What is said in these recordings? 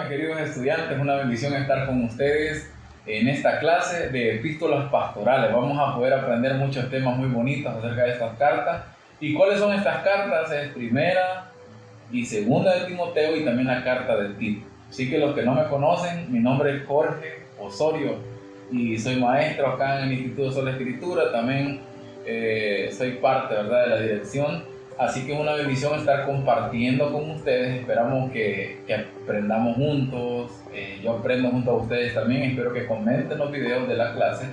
mis queridos estudiantes, una bendición estar con ustedes en esta clase de epístolas pastorales. Vamos a poder aprender muchos temas muy bonitos acerca de estas cartas. ¿Y cuáles son estas cartas? Es primera y segunda de Timoteo y también la carta de Tito. Así que los que no me conocen, mi nombre es Jorge Osorio y soy maestro acá en el Instituto Sola Escritura. También soy parte, ¿verdad?, de la dirección. Así que es una bendición estar compartiendo con ustedes. Esperamos que aprendamos juntos. Yo aprendo junto a ustedes también. Espero que comenten los videos de la clase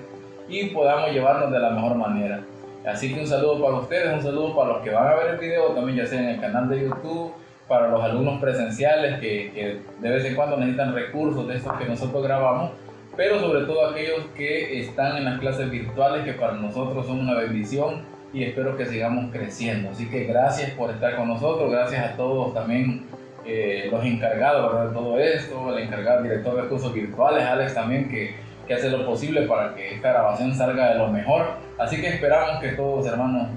y podamos llevarnos de la mejor manera. Así que un saludo para ustedes, un saludo para los que van a ver el video también, ya sea en el canal de YouTube, para los alumnos presenciales que de vez en cuando necesitan recursos de estos que nosotros grabamos, pero sobre todo aquellos que están en las clases virtuales, que para nosotros son una bendición. Y espero que sigamos creciendo. Así que gracias por estar con nosotros, gracias a todos también los encargados, ¿verdad?, de todo esto, el encargado, el director de cursos virtuales, Alex también, que hace lo posible para que esta grabación salga de lo mejor. Así que esperamos que todos, hermanos,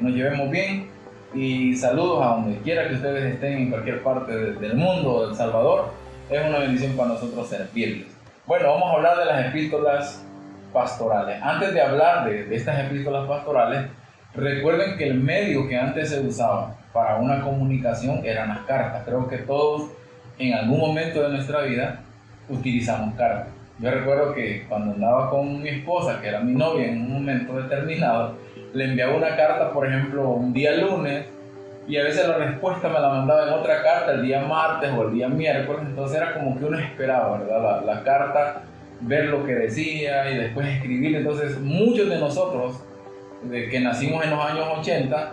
nos llevemos bien y saludos a donde quiera que ustedes estén, en cualquier parte del mundo, de El Salvador. Es una bendición para nosotros servirles. Bueno, vamos a hablar de las epístolas pastorales. Antes de hablar de estas epístolas pastorales, recuerden que el medio que antes se usaba para una comunicación eran las cartas. Creo que todos en algún momento de nuestra vida utilizamos cartas. Yo recuerdo que cuando andaba con mi esposa, que era mi novia en un momento determinado, le enviaba una carta, por ejemplo, un día lunes, y a veces la respuesta me la mandaba en otra carta el día martes o el día miércoles. Entonces era como que uno esperaba, ¿verdad?, la carta, ver lo que decía y después escribir. Entonces muchos de nosotros, de que nacimos en los años 80,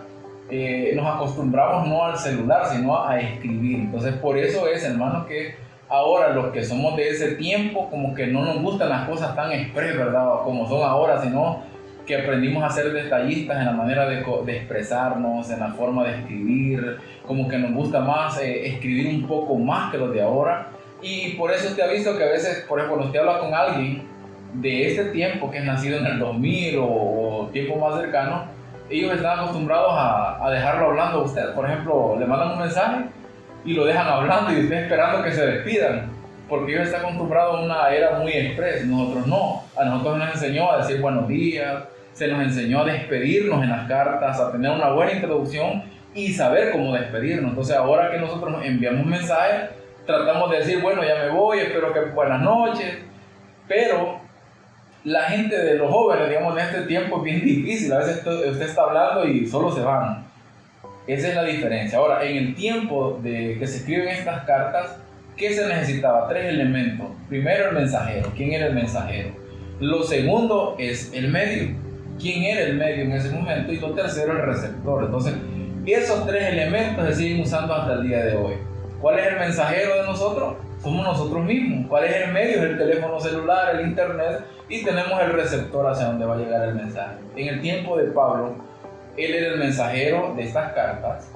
nos acostumbramos no al celular, sino a escribir. Entonces por eso es, hermanos, que ahora los que somos de ese tiempo, como que no nos gustan las cosas tan express, ¿verdad?, como son ahora, sino que aprendimos a ser detallistas en la manera de expresarnos, en la forma de escribir, como que nos gusta más escribir un poco más que los de ahora. Y por eso te aviso que a veces, por ejemplo, cuando usted habla con alguien de este tiempo, que es nacido en el 2000 o tiempo más cercano, ellos están acostumbrados a dejarlo hablando a usted. Por ejemplo, le mandan un mensaje y lo dejan hablando y usted esperando que se despidan, porque ellos están acostumbrados a una era muy express. Nosotros no. A nosotros nos enseñó a decir buenos días, se nos enseñó a despedirnos en las cartas, a tener una buena introducción y saber cómo despedirnos. Entonces ahora que nosotros nos enviamos mensajes, tratamos de decir, bueno, ya me voy, espero que buenas noches, pero la gente de los jóvenes, digamos, en este tiempo es bien difícil. A veces usted está hablando y solo se van. Esa es la diferencia. Ahora, en el tiempo de que se escriben estas cartas, ¿qué se necesitaba? 3 elementos. Primero, el mensajero. ¿Quién era el mensajero? Lo segundo es el medio. ¿Quién era el medio en ese momento? Y lo tercero, el receptor. Entonces, esos 3 elementos se siguen usando hasta el día de hoy. ¿Cuál es el mensajero de nosotros? Somos nosotros mismos. ¿Cuál es el medio? Es el teléfono celular, el internet, y tenemos el receptor hacia donde va a llegar el mensaje. En el tiempo de Pablo, él era el mensajero de estas cartas.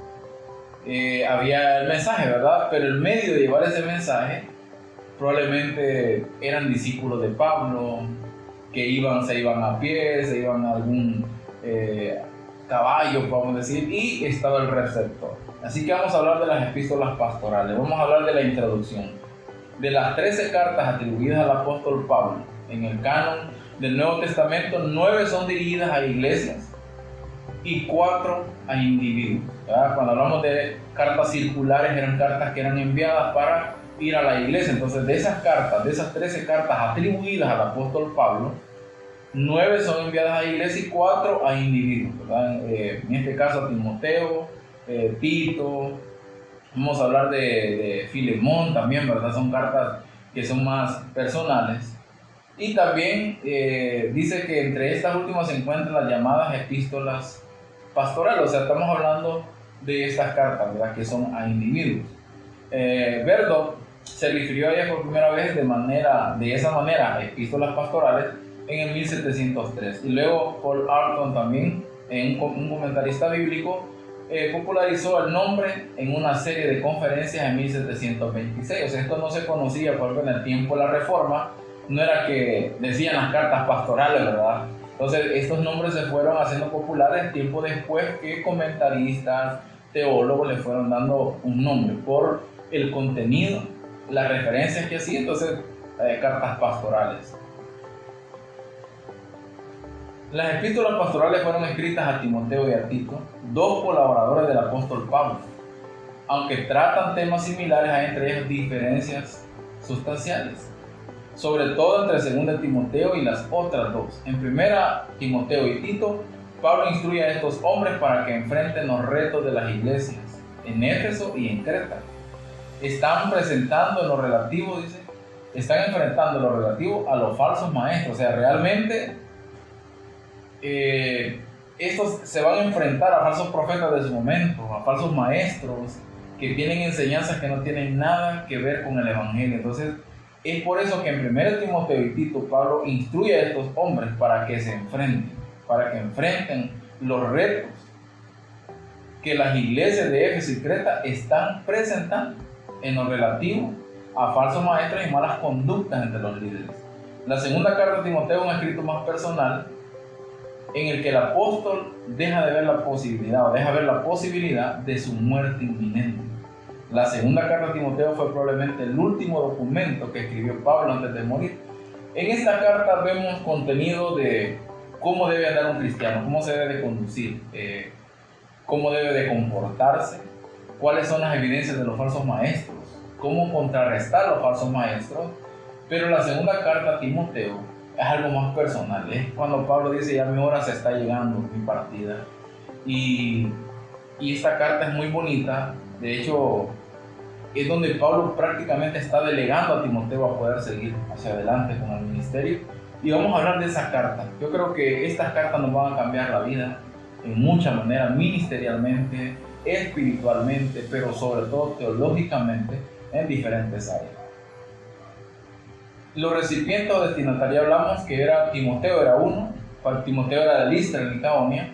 Había el mensaje, ¿verdad? Pero el medio de llevar ese mensaje probablemente eran discípulos de Pablo, que se iban a pie, se iban a algún caballo, podemos decir, y estaba el receptor. Así que vamos a hablar de las epístolas pastorales. Vamos a hablar de la introducción. De las 13 cartas atribuidas al apóstol Pablo en el canon del Nuevo Testamento, 9 son dirigidas a iglesias y 4 a individuos, ¿verdad? Cuando hablamos de cartas circulares, eran cartas que eran enviadas para ir a la iglesia. Entonces, de esas cartas, de esas 13 cartas atribuidas al apóstol Pablo, 9 son enviadas a iglesia y 4 a individuos, ¿verdad? En este caso a Timoteo, Tito. Vamos a hablar de Filemón también, ¿verdad? Son cartas que son más personales. Y también dice que entre estas últimas se encuentran las llamadas epístolas pastorales. O sea, estamos hablando de estas cartas, ¿verdad?, que son a individuos. Verdo se refirió a ellas por primera vez de esa manera, a epístolas pastorales, en el 1703. Y luego Paul Arton también, un comentarista bíblico, popularizó el nombre en una serie de conferencias en 1726. O sea, esto no se conocía porque en el tiempo de la Reforma no era que decían las cartas pastorales, ¿verdad? Entonces estos nombres se fueron haciendo populares tiempo después que comentaristas, teólogos le fueron dando un nombre por el contenido las referencias que hacía, entonces cartas pastorales. Las epístolas pastorales fueron escritas a Timoteo y a Tito, dos colaboradores del apóstol Pablo. Aunque tratan temas similares, hay entre ellos diferencias sustanciales, sobre todo entre 2 Timoteo y las otras dos. En 1 Timoteo y Tito, Pablo instruye a estos hombres para que enfrenten los retos de las iglesias en Éfeso y en Creta. Están presentando en lo relativo, dice, están enfrentando lo relativo a los falsos maestros. O sea, realmente estos se van a enfrentar a falsos profetas de su momento, a falsos maestros que tienen enseñanzas que no tienen nada que ver con el evangelio. Entonces, es por eso que en 1 Timoteo y Tito, Pablo instruye a estos hombres para que se enfrenten, para que enfrenten los retos que las iglesias de Éfeso y Creta están presentando en lo relativo a falsos maestros y malas conductas entre los líderes. La segunda carta de Timoteo es un escrito más personal, en el que el apóstol deja ver la posibilidad de su muerte inminente. La segunda carta de Timoteo fue probablemente el último documento que escribió Pablo antes de morir. En esta carta vemos contenido de cómo debe andar un cristiano, cómo se debe de conducir, cómo debe de comportarse, cuáles son las evidencias de los falsos maestros, cómo contrarrestar los falsos maestros. Pero la segunda carta a Timoteo es algo más personal, es cuando Pablo dice: ya mi hora se está llegando, mi partida. Y esta carta es muy bonita. De hecho, es donde Pablo prácticamente está delegando a Timoteo a poder seguir hacia adelante con el ministerio. Y vamos a hablar de esa carta. Yo creo que estas cartas nos van a cambiar la vida en muchas maneras, ministerialmente, espiritualmente, pero sobre todo teológicamente en diferentes áreas. Los recipientes o destinatarios, hablamos que Timoteo era uno. Timoteo era de Listra, en Licaonia,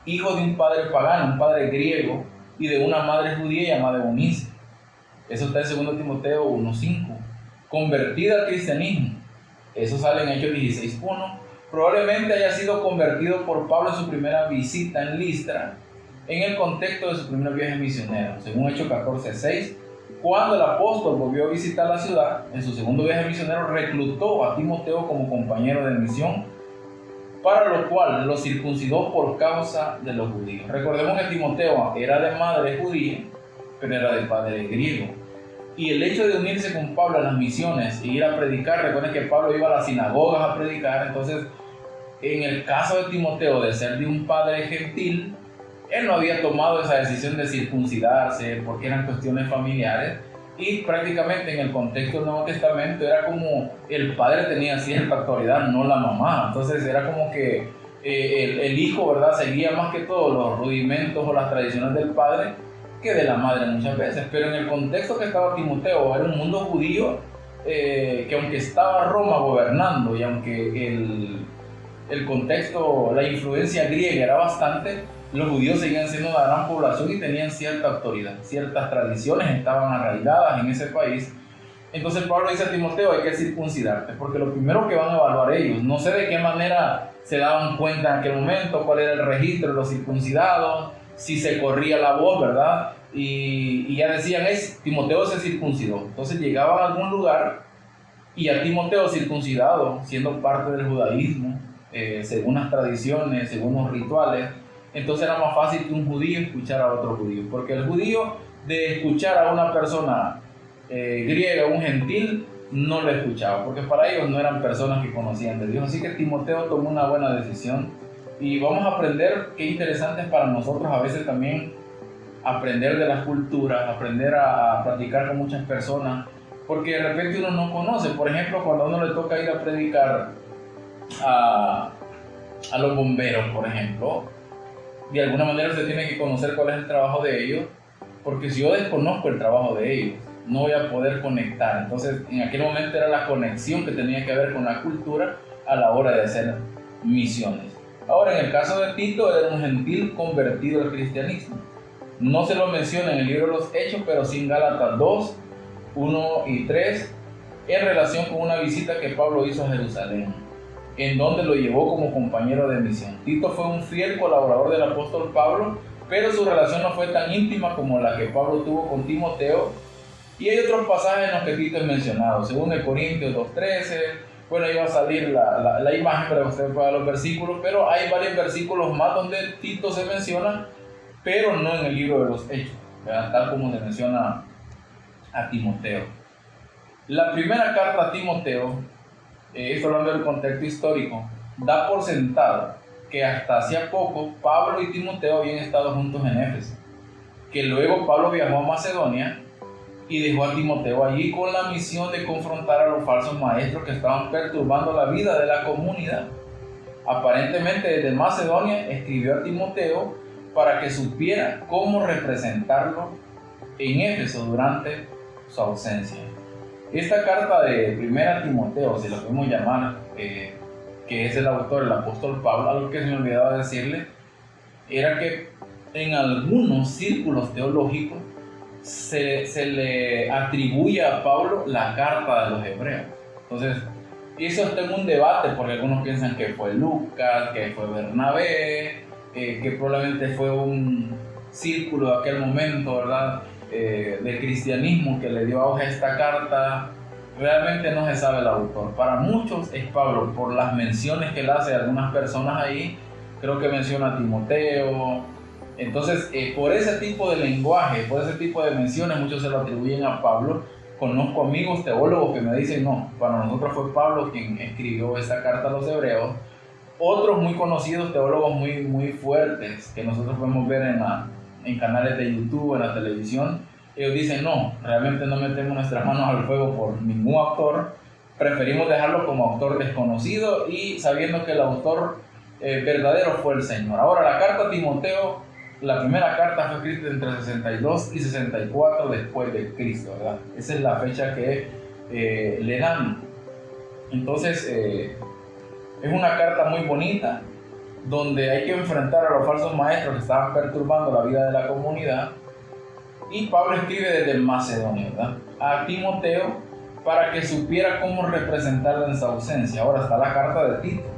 hijo de un padre pagano, un padre griego, y de una madre judía llamada Eunice. Eso está en 2 Timoteo 1:5. Convertida al cristianismo. Eso sale en Hechos 16:1. Probablemente haya sido convertido por Pablo en su primera visita en Listra, en el contexto de su primer viaje misionero, según Hechos 14:6. Cuando el apóstol volvió a visitar la ciudad, en su segundo viaje misionero, reclutó a Timoteo como compañero de misión, para lo cual lo circuncidó por causa de los judíos. Recordemos que Timoteo era de madre judía, pero era de padre griego. Y el hecho de unirse con Pablo a las misiones e ir a predicar, recuerden que Pablo iba a las sinagogas a predicar. Entonces, en el caso de Timoteo, de ser de un padre gentil, él no había tomado esa decisión de circuncidarse porque eran cuestiones familiares, y prácticamente en el contexto del Nuevo Testamento era como el padre tenía cierta autoridad, no la mamá. Entonces era como que el hijo, ¿verdad?, seguía más que todo los rudimentos o las tradiciones del padre que de la madre muchas veces. Pero en el contexto que estaba Timoteo, era un mundo judío que, aunque estaba Roma gobernando y aunque el contexto, la influencia griega era bastante, los judíos seguían siendo una gran población y tenían cierta autoridad, ciertas tradiciones estaban arraigadas en ese país. Entonces Pablo dice a Timoteo: hay que circuncidarte, porque lo primero que van a evaluar ellos, no sé de qué manera se daban cuenta en aquel momento, cuál era el registro de los circuncidados, si se corría la voz, ¿verdad? Y ya decían: Timoteo se circuncidó. Entonces llegaban a algún lugar y a Timoteo circuncidado, siendo parte del judaísmo, según las tradiciones, según los rituales, entonces era más fácil que un judío escuchara a otro judío, porque el judío, de escuchar a una persona griega, un gentil, no lo escuchaba, porque para ellos no eran personas que conocían de Dios. Así que Timoteo tomó una buena decisión, y vamos a aprender. Qué interesante es para nosotros a veces también aprender de las culturas, aprender a platicar con muchas personas, porque de repente uno no conoce. Por ejemplo, cuando a uno le toca ir a predicar a los bomberos, por ejemplo, de alguna manera usted tiene que conocer cuál es el trabajo de ellos, porque si yo desconozco el trabajo de ellos, no voy a poder conectar. Entonces, en aquel momento era la conexión que tenía que ver con la cultura a la hora de hacer misiones. Ahora, en el caso de Tito, era un gentil convertido al cristianismo. No se lo menciona en el libro de los Hechos, pero sí en Gálatas 2, 1 y 3, en relación con una visita que Pablo hizo a Jerusalén, en donde lo llevó como compañero de misión. Tito fue un fiel colaborador del apóstol Pablo, pero su relación no fue tan íntima como la que Pablo tuvo con Timoteo, Y hay otros pasajes en los que Tito es mencionado, según de Corintios 2:13. Bueno, ahí va a salir la imagen para que usted pueda ver los versículos, pero hay varios versículos más donde Tito se menciona, pero no en el libro de los Hechos, ¿verdad? Tal como se menciona a Timoteo. La primera carta a Timoteo, esto hablando del contexto histórico, da por sentado que hasta hacía poco Pablo y Timoteo habían estado juntos en Éfeso, que luego Pablo viajó a Macedonia y dejó a Timoteo allí con la misión de confrontar a los falsos maestros que estaban perturbando la vida de la comunidad. Aparentemente desde Macedonia escribió a Timoteo para que supiera cómo representarlo en Éfeso durante su ausencia. Esta carta de Primera Timoteo, si lo podemos llamar, que es el autor, el apóstol Pablo, algo que se me olvidaba decirle, era que en algunos círculos teológicos se le atribuye a Pablo la carta de los hebreos. Entonces, eso está en un debate, porque algunos piensan que fue Lucas, que fue Bernabé, que probablemente fue un círculo de aquel momento, ¿verdad?, del cristianismo que le dio auge a esta carta. Realmente no se sabe el autor. Para muchos es Pablo, por las menciones que él hace a algunas personas ahí. Creo que menciona a Timoteo. Entonces, por ese tipo de lenguaje, por ese tipo de menciones, muchos se lo atribuyen a Pablo. Conozco amigos teólogos que me dicen, no, para nosotros fue Pablo quien escribió esta carta a los hebreos. Otros muy conocidos teólogos muy fuertes, que nosotros podemos ver en canales de YouTube, en la televisión, ellos dicen, no, realmente no metemos nuestras manos al fuego por ningún autor, preferimos dejarlo como autor desconocido y sabiendo que el autor verdadero fue el Señor. Ahora, la carta a Timoteo, la primera carta fue escrita entre 62 y 64 después de Cristo, ¿verdad? Esa es la fecha que le dan. Entonces, es una carta muy bonita, donde hay que enfrentar a los falsos maestros que estaban perturbando la vida de la comunidad. Y Pablo escribe desde Macedonia, ¿verdad?, a Timoteo para que supiera cómo representarla en su ausencia. Ahora está la carta de Tito.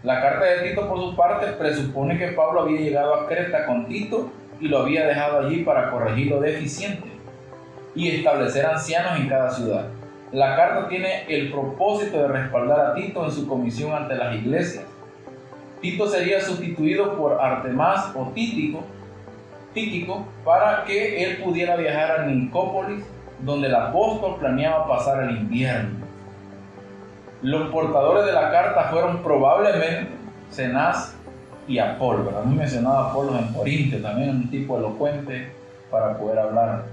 La carta de Tito, por su parte, presupone que Pablo había llegado a Creta con Tito y lo había dejado allí para corregir lo deficiente y establecer ancianos en cada ciudad. La carta tiene el propósito de respaldar a Tito en su comisión ante las iglesias. Tito sería sustituido por Artemas o Tíquico para que él pudiera viajar a Nicópolis, donde el apóstol planeaba pasar el invierno. Los portadores de la carta fueron probablemente Cenaz y Apolo, ¿verdad? Hemos mencionado a Apolo en Corinto, también un tipo elocuente para poder hablar.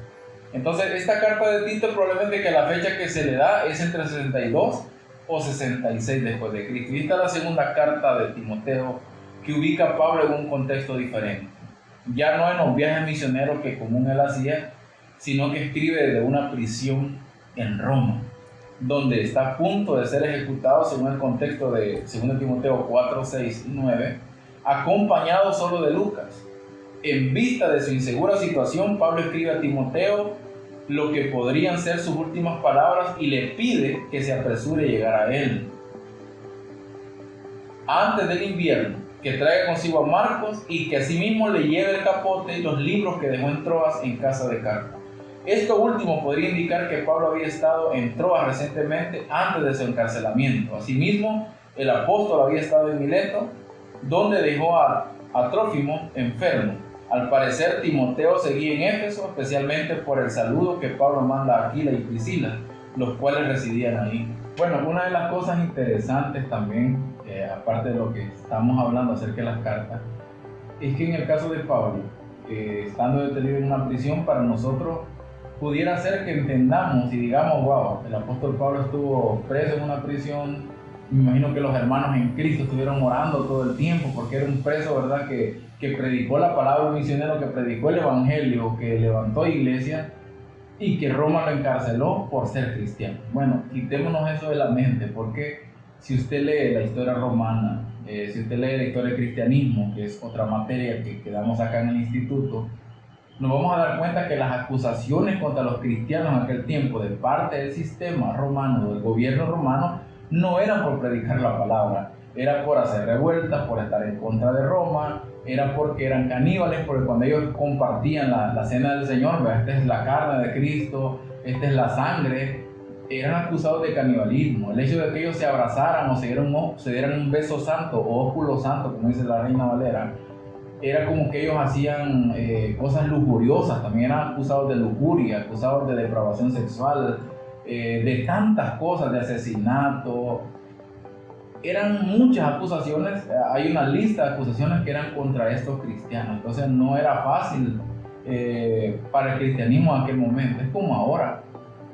Entonces, esta carta de Tito probablemente que la fecha que se le da es entre 62 o 66 después de Cristo. Y esta es la segunda carta de Timoteo que ubica a Pablo en un contexto diferente. Ya no en los viajes misioneros que común él hacía, sino que escribe desde una prisión en Roma, donde está a punto de ser ejecutado según el contexto de 2 Timoteo 4, 6 y 9, acompañado solo de Lucas. En vista de su insegura situación, Pablo escribe a Timoteo lo que podrían ser sus últimas palabras y le pide que se apresure a llegar a él antes del invierno, que traiga consigo a Marcos y que asimismo le lleve el capote y los libros que dejó en Troas en casa de Carpo. Esto último podría indicar que Pablo había estado en Troas recientemente antes de su encarcelamiento. Asimismo, el apóstol había estado en Mileto, donde dejó a Trófimo enfermo. Al parecer, Timoteo seguía en Éfeso, especialmente por el saludo que Pablo manda a Aquila y Priscila, los cuales residían ahí. Bueno, una de las cosas interesantes también, aparte de lo que estamos hablando acerca de las cartas, es que en el caso de Pablo, estando detenido en una prisión, para nosotros pudiera ser que entendamos y digamos, wow, el apóstol Pablo estuvo preso en una prisión. Me imagino que los hermanos en Cristo estuvieron orando todo el tiempo, porque era un preso, ¿verdad?, que predicó la palabra, un misionero que predicó el evangelio, que levantó iglesia y que Roma lo encarceló por ser cristiano. Bueno, quitémonos eso de la mente, porque si usted lee la historia romana, si usted lee la historia del cristianismo, que es otra materia que damos acá en el instituto, nos vamos a dar cuenta que las acusaciones contra los cristianos en aquel tiempo de parte del sistema romano, del gobierno romano, no eran por predicar la palabra, era por hacer revueltas, por estar en contra de Roma, era porque eran caníbales, porque cuando ellos compartían la cena del Señor, esta es la carne de Cristo, esta es la sangre, eran acusados de canibalismo. El hecho de que ellos se abrazaran o se dieran un beso santo o ósculo santo, como dice la Reina Valera, era como que ellos hacían cosas lujuriosas. También eran acusados de lujuria, acusados de depravación sexual, de tantas cosas, de asesinato. Eran muchas acusaciones. Hay una lista de acusaciones que eran contra estos cristianos. Entonces no era fácil para el cristianismo en aquel momento. Es como ahora.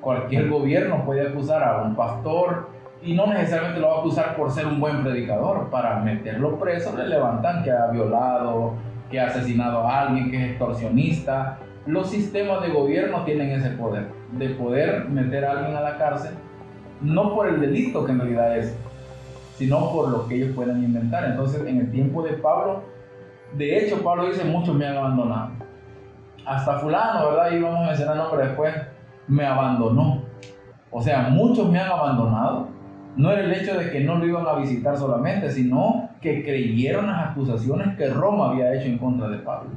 Cualquier gobierno puede acusar a un pastor y no necesariamente lo va a acusar por ser un buen predicador. Para meterlo preso le levantan que ha violado, que ha asesinado a alguien, que es extorsionista. Los sistemas de gobierno tienen ese poder de poder meter a alguien a la cárcel, no por el delito que en realidad es, sino por lo que ellos puedan inventar. Entonces, en el tiempo de Pablo, de hecho, Pablo dice: muchos me han abandonado. Hasta fulano, ¿verdad? Y vamos a mencionar el nombre después, me abandonó. O sea, muchos me han abandonado. No era el hecho de que no lo iban a visitar solamente, sino que creyeron las acusaciones que Roma había hecho en contra de Pablo.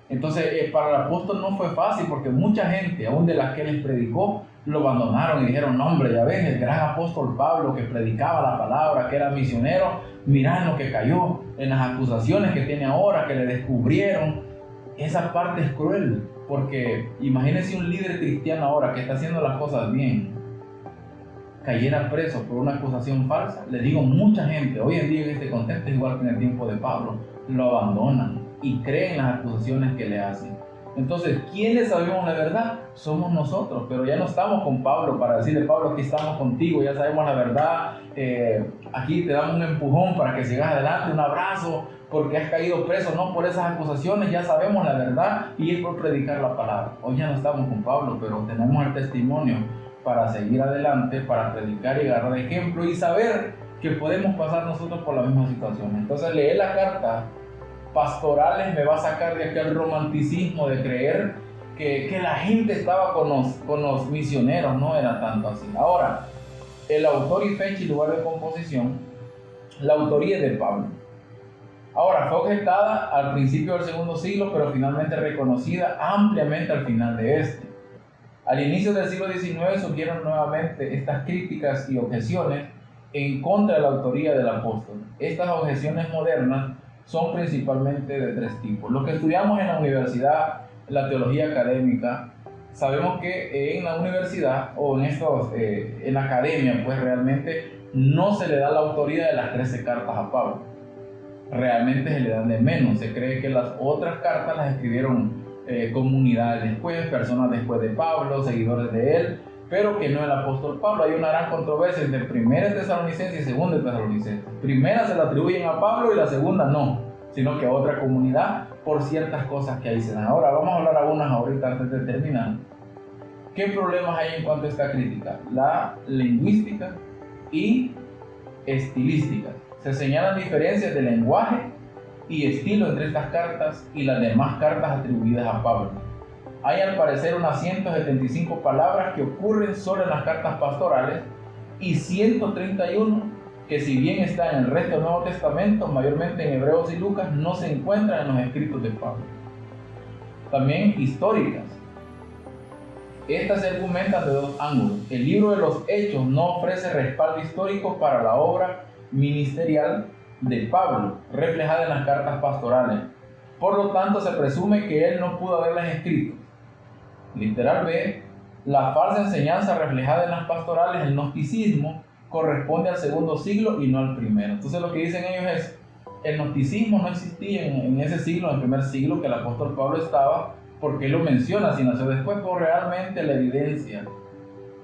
Entonces, para el apóstol no fue fácil, porque mucha gente, aún de las que les predicó, lo abandonaron y dijeron: no, hombre, ya ves, el gran apóstol Pablo que predicaba la palabra, que era misionero, mirá en lo que cayó, en las acusaciones que tiene ahora, que le descubrieron. Esa parte es cruel, porque imagínense un líder cristiano ahora que está haciendo las cosas bien, cayera preso por una acusación falsa. Le digo, mucha gente hoy en día en este contexto, igual que en el tiempo de Pablo, lo abandonan y creen las acusaciones que le hacen. Entonces, ¿quiénes sabemos la verdad? Somos nosotros, pero ya no estamos con Pablo para decirle: Pablo, aquí estamos contigo, ya sabemos la verdad, aquí te damos un empujón para que sigas adelante, un abrazo, porque has caído preso, no por esas acusaciones, ya sabemos la verdad y es por predicar la palabra. Hoy ya no estamos con Pablo, pero tenemos el testimonio para seguir adelante, para predicar y agarrar ejemplo y saber que podemos pasar nosotros por la misma situación. Entonces, leer la carta pastorales me va a sacar de aquel romanticismo de creer que la gente estaba con los misioneros. No era tanto así. Ahora, el autor y fecha y lugar de composición, la autoría es de Pablo. Ahora, fue objetada al principio del segundo siglo, pero finalmente reconocida ampliamente al final de este. Al inicio del siglo XIX surgieron nuevamente estas críticas y objeciones en contra de la autoría del apóstol. Estas objeciones modernas son principalmente de tres tipos. Los que estudiamos en la universidad, la teología académica, sabemos que en la universidad o en la academia, pues realmente no se le da la autoría de las 13 cartas a Pablo. Realmente se le dan de menos. Se cree que las otras cartas las escribieron comunidades después, personas después de Pablo, seguidores de él, pero que no el apóstol Pablo. Hay una gran controversia entre Primera Tesalonicenses y Segunda Tesalonicenses. Primera se la atribuyen a Pablo y la segunda no, sino que a otra comunidad por ciertas cosas que ahí se dan. Ahora vamos a hablar algunas ahorita antes de terminar. ¿Qué problemas hay en cuanto a esta crítica? La lingüística y estilística. Se señalan diferencias de lenguaje y estilo entre estas cartas y las demás cartas atribuidas a Pablo. Hay al parecer unas 175 palabras que ocurren solo en las cartas pastorales y 131 que, si bien están en el resto del Nuevo Testamento, mayormente en Hebreos y Lucas, no se encuentran en los escritos de Pablo. También históricas. Estas se argumentan de dos ángulos. El libro de los Hechos no ofrece respaldo histórico para la obra ministerial de Pablo, reflejada en las cartas pastorales. Por lo tanto, se presume que él no pudo haberlas escrito. Literal B, la falsa enseñanza reflejada en las pastorales, el gnosticismo, corresponde al segundo siglo y no al primero. Entonces lo que dicen ellos es: el gnosticismo no existía en ese siglo, en el primer siglo que el apóstol Pablo estaba, porque él lo menciona, si nació después, pero realmente la evidencia,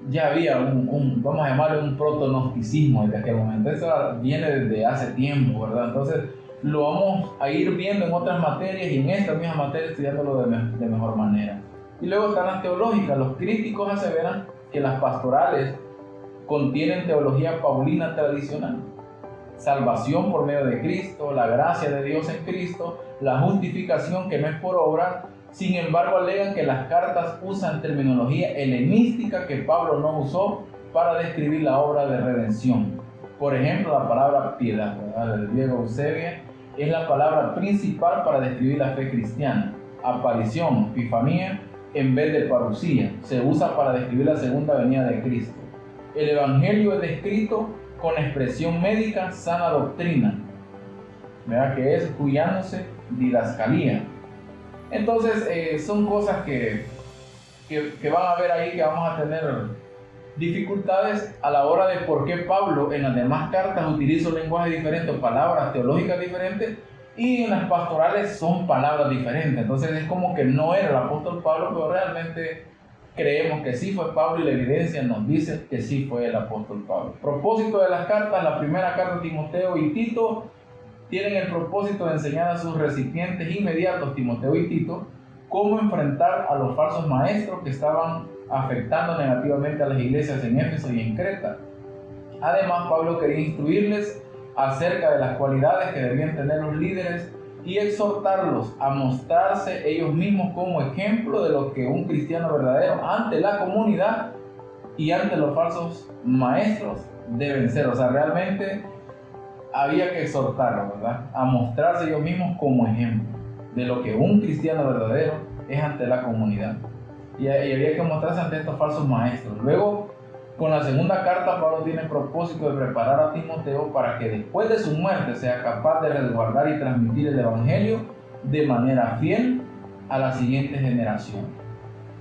ya había vamos a llamarlo un proto-gnosticismo desde aquel momento. Eso viene desde hace tiempo, ¿verdad? Entonces lo vamos a ir viendo en otras materias y en esta misma materia estudiándolo de mejor manera. Y luego están las teológicas. Los críticos aseveran que las pastorales contienen teología paulina tradicional: salvación por medio de Cristo, la gracia de Dios en Cristo, la justificación que no es por obra. Sin embargo, alegan que las cartas usan terminología helenística que Pablo no usó para describir la obra de redención. Por ejemplo, la palabra piedad, del griego eusebia, es la palabra principal para describir la fe cristiana. Aparición, epifanía, en vez de parucía. Se usa para describir la segunda venida de Cristo. El Evangelio es descrito con expresión médica, sana doctrina, ¿verdad? Que es cuidándose didascalía. Entonces son cosas que van a ver ahí, que vamos a tener dificultades a la hora de por qué Pablo en las demás cartas utiliza un lenguaje diferente o palabras teológicas diferentes, y en las pastorales son palabras diferentes. Entonces es como que no era el apóstol Pablo, pero realmente creemos que sí fue Pablo, y la evidencia nos dice que sí fue el apóstol Pablo. Propósito de las cartas: la primera carta de Timoteo y Tito tienen el propósito de enseñar a sus recipientes inmediatos, Timoteo y Tito, cómo enfrentar a los falsos maestros que estaban afectando negativamente a las iglesias en Éfeso y en Creta. Además, Pablo quería instruirles acerca de las cualidades que debían tener los líderes y exhortarlos a mostrarse ellos mismos como ejemplo de lo que un cristiano verdadero ante la comunidad y ante los falsos maestros deben ser. O sea, realmente había que exhortarlos, ¿verdad?, a mostrarse ellos mismos como ejemplo de lo que un cristiano verdadero es ante la comunidad. Y había que mostrarse ante estos falsos maestros. Luego, con la segunda carta, Pablo tiene el propósito de preparar a Timoteo para que después de su muerte sea capaz de resguardar y transmitir el Evangelio de manera fiel a la siguiente generación.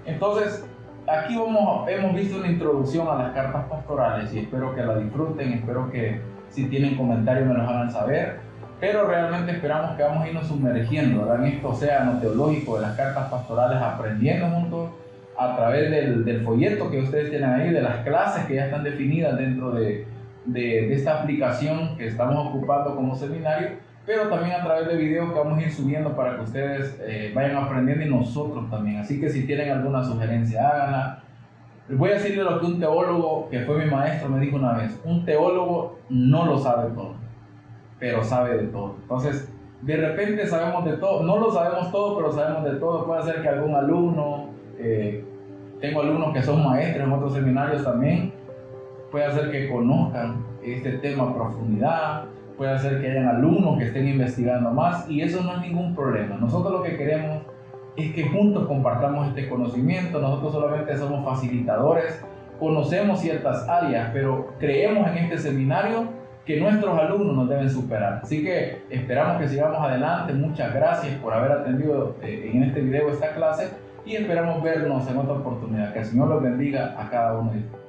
Entonces, aquí hemos visto una introducción a las cartas pastorales, y espero que la disfruten. Espero que si tienen comentarios me los hagan saber, pero realmente esperamos que vamos a irnos sumergiendo, ¿verdad?, en este océano teológico de las cartas pastorales, aprendiendo juntos a través del folleto que ustedes tienen ahí, de las clases que ya están definidas dentro de esta aplicación que estamos ocupando como seminario, pero también a través de videos que vamos a ir subiendo para que ustedes vayan aprendiendo, y nosotros también. Así que si tienen alguna sugerencia, háganla. Les voy a decirle lo que un teólogo, que fue mi maestro, me dijo una vez: un teólogo no lo sabe todo, pero sabe de todo. Entonces, de repente sabemos de todo, no lo sabemos todo, pero sabemos de todo. Puede ser que algún alumno, tengo alumnos que son maestros en otros seminarios también, puede ser que conozcan este tema a profundidad, puede ser que hayan alumnos que estén investigando más, y eso no es ningún problema. Nosotros lo que queremos es que juntos compartamos este conocimiento. Nosotros solamente somos facilitadores, conocemos ciertas áreas, pero creemos en este seminario que nuestros alumnos nos deben superar. Así que esperamos que sigamos adelante. Muchas gracias por haber atendido en este video esta clase, y esperamos vernos en otra oportunidad. Que el Señor los bendiga a cada uno de ustedes.